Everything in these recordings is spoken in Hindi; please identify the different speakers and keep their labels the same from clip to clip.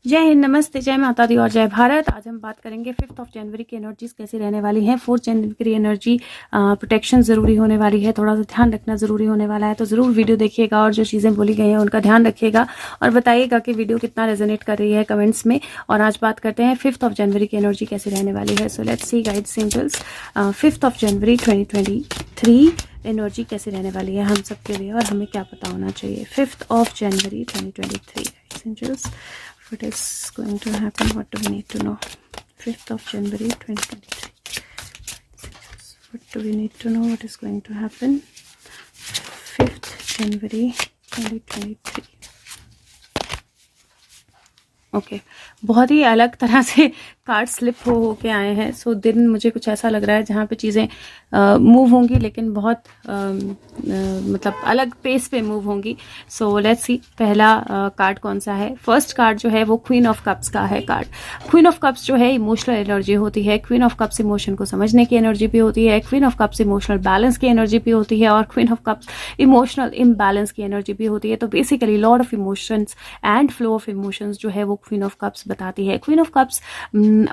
Speaker 1: जय हिंद, नमस्ते, जय माता दी और जय भारत। आज हम बात करेंगे 5 जनवरी की एनर्जीज कैसी रहने वाली हैं। 4 जनवरी की एनर्जी प्रोटेक्शन ज़रूरी होने वाली है, थोड़ा सा ध्यान रखना ज़रूरी होने वाला है, तो ज़रूर वीडियो देखिएगा और जो चीज़ें बोली गई हैं उनका ध्यान रखिएगा और बताइएगा कि वीडियो कितना रेजोनेट कर रही है कमेंट्स में। और आज बात करते हैं 5 जनवरी की एनर्जी कैसी रहने वाली है। So let's see guides angels, 5 जनवरी 2023 एनर्जी कैसी रहने वाली है हम सबके लिए और हमें क्या पता होना चाहिए। 5 जनवरी 2023 angels, what is going to happen, what do we need to know? 5 January 2023, what do we need to know, what is going to happen? 5 January 2023। Okay, बहुत ही अलग तरह से कार्ड स्लिप हो के आए हैं। सो दिन मुझे कुछ ऐसा लग रहा है जहाँ पे चीज़ें मूव होंगी, लेकिन बहुत मतलब अलग पेस पे मूव होंगी। सो लेट्स सी पहला कार्ड कौन सा है। फर्स्ट कार्ड जो है वो क्वीन ऑफ कप्स का है कार्ड। क्वीन ऑफ कप्स जो है इमोशनल एनर्जी होती है। क्वीन ऑफ कप्स इमोशन को समझने की एनर्जी भी होती है। Queen of cups emotional balance की एनर्जी भी होती है और queen of cups emotional imbalance की एनर्जी भी होती है। तो basically Lord of emotions and flow of emotions जो है वो क्वीन ऑफ कप्स बताती है। क्वीन ऑफ कप्स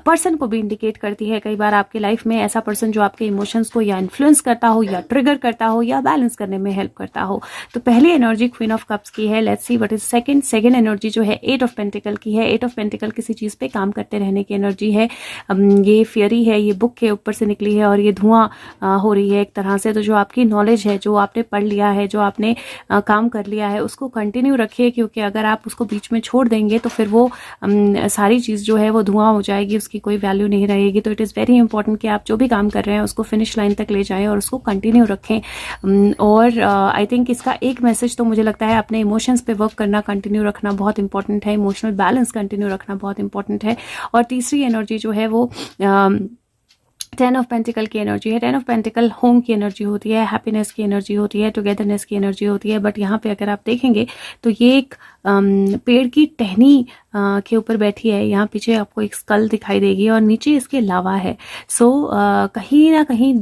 Speaker 1: पर्सन को भी इंडिकेट करती है। कई बार आपके लाइफ में ऐसा पर्सन जो आपके इमोशंस को या इन्फ्लुएंस करता हो या ट्रिगर करता हो या बैलेंस करने में हेल्प करता हो। तो पहली एनर्जी क्वीन ऑफ कप्स की है। Let's see what is second energy जो है 8 ऑफ पेंटिकल की है। 8 ऑफ पेंटिकल किसी चीज पे काम करते रहने की एनर्जी है। ये फियरी है, ये बुक के ऊपर से निकली है और ये धुआं हो रही है एक तरह से। तो जो आपकी नॉलेज है, जो आपने पढ़ लिया है, जो आपने काम कर लिया है, उसको कंटिन्यू रखिए, क्योंकि अगर आप उसको बीच में छोड़ देंगे तो फिर वो सारी चीज़ जो है वो धुआं हो जाएगी, उसकी कोई वैल्यू नहीं रहेगी। तो इट इज़ वेरी इंपॉर्टेंट कि आप जो भी काम कर रहे हैं उसको फिनिश लाइन तक ले जाएं और उसको कंटिन्यू रखें। और आई थिंक इसका एक मैसेज तो मुझे लगता है अपने इमोशंस पे वर्क करना कंटिन्यू रखना बहुत इंपॉर्टेंट है। इमोशनल बैलेंस कंटिन्यू रखना बहुत इंपॉर्टेंट है। और तीसरी एनर्जी जो है वो 10 ऑफ पेंटिकल की एनर्जी है। 10 ऑफ पेंटिकल होम की एनर्जी होती है, हैप्पीनेस की एनर्जी होती है, टुगेदरनेस की एनर्जी होती है। बट यहाँ पे अगर आप देखेंगे तो ये एक पेड़ की टहनी के ऊपर बैठी है। यहाँ पीछे आपको एक स्कल दिखाई देगी और नीचे इसके लावा है। सो कहीं ना कहीं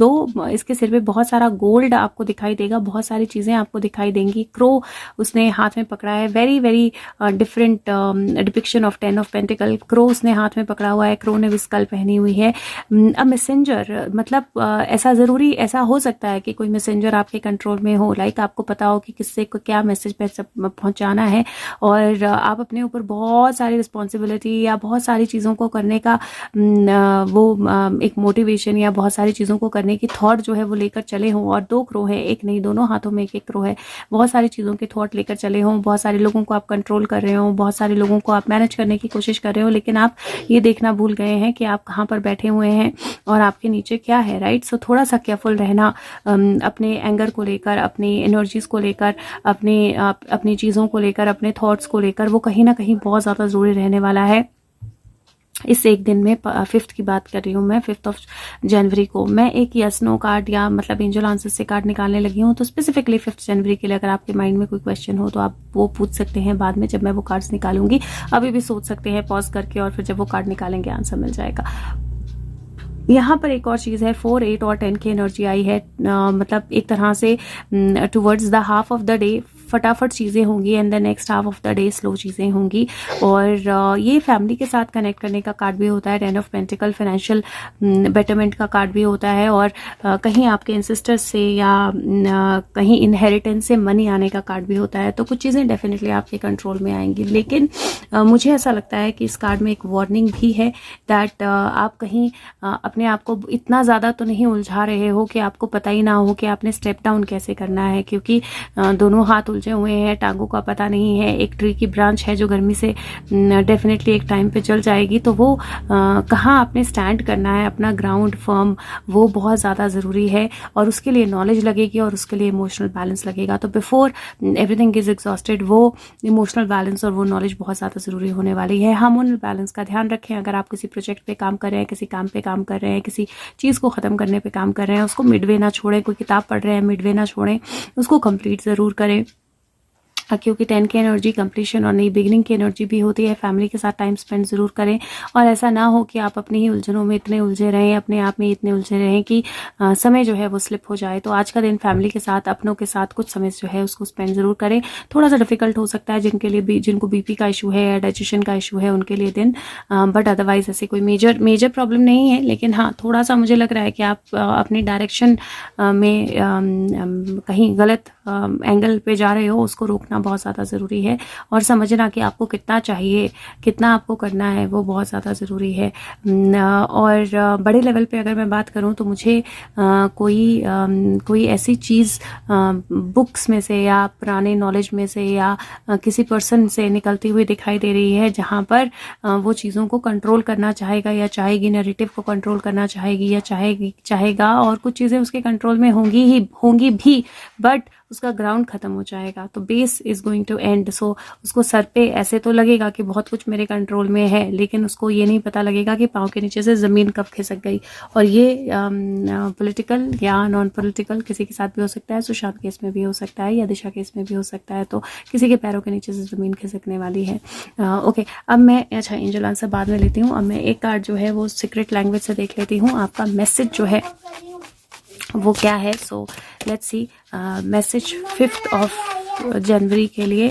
Speaker 1: इसके सिर पे बहुत सारा गोल्ड आपको दिखाई देगा, बहुत सारी चीज़ें आपको दिखाई देंगी। क्रो उसने हाथ में पकड़ा है। Very very different depiction of 10 of pentacle. Crow उसने हाथ में पकड़ा हुआ है, क्रो ने भी स्कल पहनी हुई है। अब मैसेंजर मतलब ऐसा हो सकता है कि कोई मैसेंजर आपके कंट्रोल में हो, लाइक आपको पता हो कि किससे को क्या मैसेज पहुंचाना है और आप अपने ऊपर बहुत सारी रिस्पॉन्सिबिलिटी या बहुत सारी चीज़ों को करने का एक मोटिवेशन या बहुत सारी चीज़ों को करने की थॉट जो है वो लेकर चले हों। और 2 क्रो है, एक नहीं, दोनों हाथों में एक क्रो है। बहुत सारी चीज़ों के थॉट लेकर चले हों, बहुत सारे लोगों को आप कंट्रोल कर रहे हो, बहुत सारे लोगों को आप मैनेज करने की कोशिश कर रहे हो, लेकिन आप ये देखना भूल गए हैं कि आप कहाँ पर बैठे हुए हैं और आपके नीचे क्या है, राइट। सो थोड़ा सा केयरफुल रहना अपने एंगर को लेकर, अपनी एनर्जीज को लेकर, अपनी चीज़ों को लेकर, अपने थॉट्स को लेकर, वो कहीं ना कहीं बहुत ज़्यादा ज़रूरी रहने वाला है। इस एक दिन में 5 की बात कर रही हूँ मैं, 5 जनवरी को। मैं एक यस नो कार्ड या मतलब एंजल आंसर से कार्ड निकालने लगी हूँ। तो स्पेसिफिकली 5 जनवरी के लिए अगर आपके माइंड में कोई क्वेश्चन हो तो आप वो पूछ सकते हैं बाद में, जब मैं वो कार्ड्स निकालूंगी। अभी भी सोच सकते हैं पॉज करके और फिर जब वो कार्ड निकालेंगे आंसर मिल जाएगा। यहाँ पर एक और चीज़ है, 4, 8 और 10 की एनर्जी आई है। मतलब एक तरह से towards the half of the day फटाफट चीज़ें होंगी and the next half of the day slow चीज़ें होंगी। और ये फैमिली के साथ कनेक्ट करने का कार्ड भी होता है। 10 ऑफ पेंटिकल फाइनेंशियल बेटरमेंट का कार्ड भी होता है और कहीं आपके एंसेस्टर्स से या कहीं इनहेरिटेंस से मनी आने का कार्ड भी होता है। तो कुछ चीज़ें डेफिनेटली आपके कंट्रोल में आएंगी, लेकिन मुझे ऐसा लगता है कि इस कार्ड में एक वार्निंग भी है दैट आप कहीं अपने आप को इतना ज़्यादा तो नहीं उलझा रहे हो कि आपको पता ही ना हो कि आपने स्टेप डाउन कैसे करना है, क्योंकि दोनों हाथ उलझे हुए हैं, टांगों का पता नहीं है। एक ट्री की ब्रांच है जो गर्मी से डेफिनेटली एक टाइम पे जल जाएगी, तो वो कहाँ आपने स्टैंड करना है, अपना ग्राउंड फर्म, वो बहुत ज़्यादा ज़रूरी है। और उसके लिए नॉलेज लगेगी और उसके लिए इमोशनल बैलेंस लगेगा। तो बिफोर एवरीथिंग इज एग्जॉस्टेड वो इमोशनल बैलेंस और वो नॉलेज बहुत ज़्यादा ज़रूरी होने वाली है। हार्मोनल बैलेंस का ध्यान रखें। अगर आप किसी प्रोजेक्ट पे काम कर रहे हैं, किसी काम पे काम कर रहे हैं, किसी चीज़ को ख़त्म करने पे काम कर रहे हैं, उसको मिडवे ना छोड़ें। कोई किताब पढ़ रहे हैं, मिडवे ना छोड़ें, उसको कंप्लीट ज़रूर करें। क्योंकि 10 की एनर्जी कंप्लीशन और नई बिगिनिंग की एनर्जी भी होती है। फैमिली के साथ टाइम स्पेंड ज़रूर करें और ऐसा ना हो कि आप अपनी ही उलझनों में इतने उलझे रहें, अपने आप में इतने उलझे रहें कि समय जो है वो स्लिप हो जाए। तो आज का दिन फैमिली के साथ, अपनों के साथ कुछ समय जो है उसको स्पेंड ज़रूर करें। थोड़ा सा डिफिकल्ट हो सकता है जिनके लिए भी, जिनको बीपी का इशू है या डाइजेशन का इशू है उनके लिए दिन, बट अदरवाइज ऐसे कोई मेजर प्रॉब्लम नहीं है। लेकिन हाँ, थोड़ा सा मुझे लग रहा है कि आप अपनी डायरेक्शन में कहीं गलत एंगल पे जा रहे हो, उसको रोकना बहुत ज़्यादा ज़रूरी है और समझना कि आपको कितना चाहिए, कितना आपको करना है, वो बहुत ज़्यादा ज़रूरी है। और बड़े लेवल पे अगर मैं बात करूं तो मुझे कोई ऐसी चीज़ बुक्स में से या पुराने नॉलेज में से या किसी पर्सन से निकलती हुई दिखाई दे रही है जहां पर वो चीज़ों को कंट्रोल करना चाहेगा या चाहेगी, नैरेटिव को कंट्रोल करना चाहेगी या चाहेगा, और कुछ चीज़ें उसके कंट्रोल में होंगी भी, बट उसका ग्राउंड खत्म हो जाएगा, तो base is going to end. So उसको सर पे ऐसे तो लगेगा कि बहुत कुछ मेरे कंट्रोल में है, लेकिन उसको ये नहीं पता लगेगा कि पाँव के नीचे से ज़मीन कब खिसक गई। और ये पॉलिटिकल या नॉन पॉलिटिकल किसी के साथ भी हो सकता है, सुशांत केस में भी हो सकता है या दिशा केस में भी हो सकता है। तो किसी के पैरों के नीचे से ज़मीन खिसकने वाली है। ओके, अब मैं, अच्छा एंजल आंसर बाद में लेती हूँ। अब मैं एक कार्ड जो है वो सीक्रेट लैंग्वेज से देख लेती हूँ, आपका मैसेज जो है वो क्या है। So let's see message 5th of January के लिए।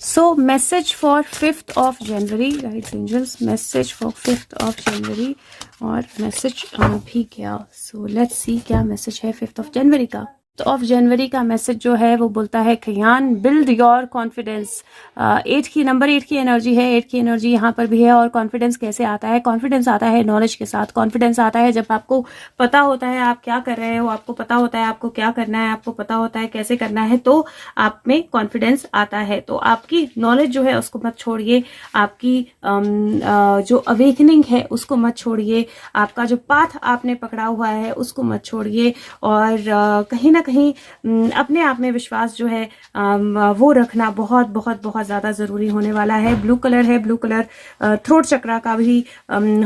Speaker 1: So message for 5th of January, guides angels, message for 5th of January, और मैसेज भी क्या। सो लेट्स सी क्या मैसेज है 5th ऑफ जनवरी का। ऑफ जनवरी का मैसेज जो है वो बोलता है खयान, बिल्ड योर कॉन्फिडेंस। 8 की एनर्जी है, 8 की एनर्जी यहाँ पर भी है। और कॉन्फिडेंस कैसे आता है? कॉन्फिडेंस आता है नॉलेज के साथ। कॉन्फिडेंस आता है जब आपको पता होता है आप क्या कर रहे हो, आपको पता होता है आपको क्या करना है, आपको पता होता है कैसे करना है, तो आप में कॉन्फिडेंस आता है। तो आपकी नॉलेज जो है उसको मत छोड़िए, आपकी जो अवेकनिंग है उसको मत छोड़िए, आपका जो पाथ आपने पकड़ा हुआ है उसको मत छोड़िए। और कहीं ना कहीं अपने आप में विश्वास जो है वो रखना बहुत बहुत बहुत ज़्यादा ज़रूरी होने वाला है। ब्लू कलर है, ब्लू कलर थ्रोट चक्रा का भी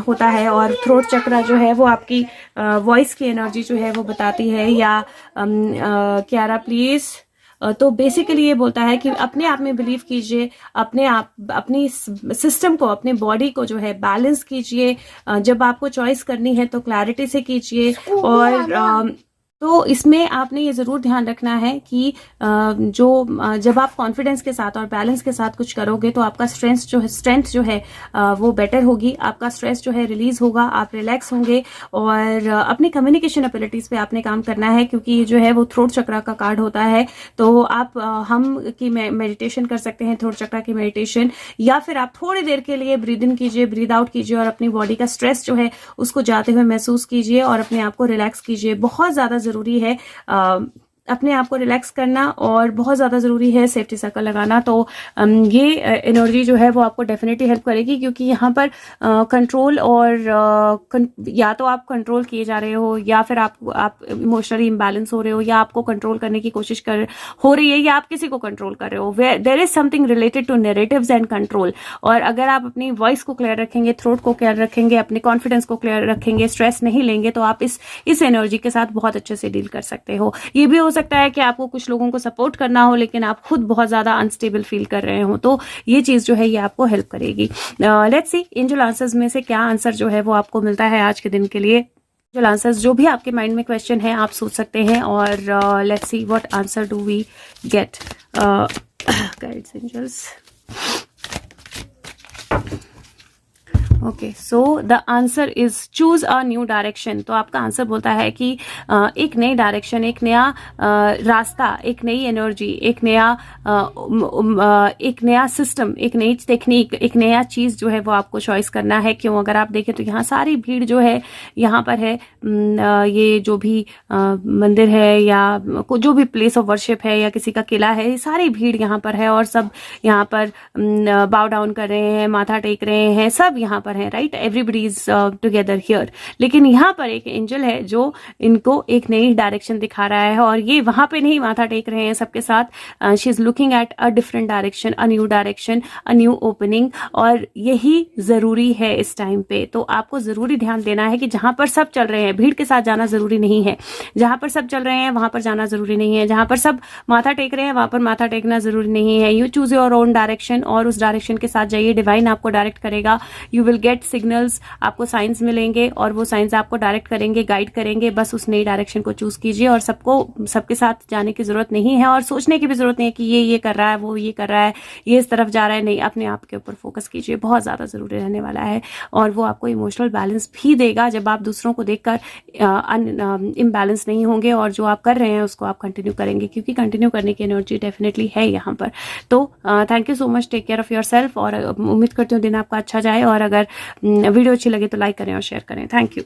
Speaker 1: होता है, और थ्रोट चक्रा जो है वो आपकी वॉइस की एनर्जी जो है वो बताती है। या क्यारा प्लीज। तो बेसिकली ये बोलता है कि अपने आप में बिलीव कीजिए, अपने आप, अपनी सिस्टम को, अपने बॉडी को जो है बैलेंस कीजिए। जब आपको चॉइस करनी है तो क्लैरिटी से कीजिए। और तो इसमें आपने ये ज़रूर ध्यान रखना है कि जब आप कॉन्फिडेंस के साथ और बैलेंस के साथ कुछ करोगे तो आपका स्ट्रेंथ जो है वो बेटर होगी, आपका स्ट्रेस जो है रिलीज होगा, आप रिलैक्स होंगे। और अपनी कम्युनिकेशन एबिलिटीज़ पे आपने काम करना है, क्योंकि ये जो है वो थ्रोट चक्रा का कार्ड होता है। तो आप हम की मेडिटेशन कर सकते हैं, थ्रोट चक्रा की मेडिटेशन, या फिर आप थोड़ी देर के लिए ब्रीद इन कीजिए, ब्रीद आउट कीजिए और अपनी बॉडी का स्ट्रेस जो है उसको जाते हुए महसूस कीजिए और अपने आप को रिलैक्स कीजिए। बहुत ज़्यादा ज़रूरी है अपने आप को रिलैक्स करना, और बहुत ज़्यादा ज़रूरी है सेफ्टी सर्कल लगाना। तो ये एनर्जी जो है वो आपको डेफिनेटली हेल्प करेगी, क्योंकि यहाँ पर कंट्रोल और या तो आप कंट्रोल किए जा रहे हो, या फिर आप इमोशनली इम्बैलेंस हो रहे हो, या आपको कंट्रोल करने की कोशिश हो रही है, या आप किसी को कंट्रोल कर रहे हो। There is something related to narratives and control. और अगर आप अपनी वॉइस को क्लियर रखेंगे, थ्रोट को क्लियर रखेंगे, अपने कॉन्फिडेंस को क्लियर रखेंगे, स्ट्रेस नहीं लेंगे, तो आप इस एनर्जी के साथ बहुत अच्छे से डील कर सकते हो। ये भी हो सकता है कि आपको कुछ लोगों को सपोर्ट करना हो, लेकिन आप खुद बहुत ज्यादा अनस्टेबल फील कर रहे हो, तो ये चीज जो है ये आपको हेल्प करेगी। लेट्स सी एंजल आंसर्स में से क्या आंसर जो है वो आपको मिलता है आज के दिन के लिए। एंजल आंसर्स, जो भी आपके माइंड में क्वेश्चन है आप सोच सकते हैं, और let's see what answer do we get. Guides angels, okay, so the answer is choose a new direction. तो आपका आंसर बोलता है कि एक नई डायरेक्शन, एक नया रास्ता, एक नई एनर्जी, एक नया सिस्टम, एक नई टेक्निक, एक नया चीज जो है वो आपको चॉइस करना है। क्यों? अगर आप देखें तो यहाँ सारी भीड़ जो है यहाँ पर है, ये जो भी मंदिर है या जो भी प्लेस ऑफ वर्शिप है या किसी का किला है, सारी भीड़ यहाँ पर है और सब यहाँ पर बाव डाउन कर रहे हैं, माथा टेक रहे हैं, सब यहाँ पर पर हैं, right, everybody is together here. लेकिन यहाँ पर एक एंजल है जो इनको एक नई डायरेक्शन दिखा रहा है, और ये वहां पे नहीं माथा टेक रहे हैं सबके साथ। She is looking at a different direction, a new direction, a new opening, और यही जरूरी है इस टाइम पे। तो आपको जरूरी ध्यान देना है कि जहां पर सब चल रहे हैं, भीड़ के साथ जाना जरूरी नहीं है, जहां पर सब चल रहे हैं वहां पर जाना जरूरी नहीं है, जहां पर सब माथा टेक रहे हैं वहां पर माथा टेकना जरूरी नहीं है। You choose your own direction और उस डायरेक्शन के साथ जाइए, डिवाइन आपको डायरेक्ट करेगा। यू विल गेट सिग्नल्स, आपको साइंस मिलेंगे और वो साइंस आपको डायरेक्ट करेंगे, गाइड करेंगे। बस उस नई डायरेक्शन को चूज कीजिए, और सबके साथ जाने की जरूरत नहीं है, और सोचने की भी जरूरत नहीं है कि ये कर रहा है, वो ये कर रहा है, ये इस तरफ जा रहा है। नहीं, अपने आप के ऊपर फोकस कीजिए, बहुत ज्यादा जरूरी रहने वाला है। और वो आपको इमोशनल बैलेंस भी देगा जब आप दूसरों को देखकर इम्बैलेंस नहीं होंगे, और जो आप कर रहे हैं उसको आप कंटिन्यू करेंगे, क्योंकि कंटिन्यू करने की एनर्जी डेफिनेटली है यहाँ पर। तो thank you so much, take care of your self, और उम्मीद करती हूँ दिन आपका अच्छा जाए। और अगर वीडियो अच्छी लगे तो लाइक करें और शेयर करें। Thank you.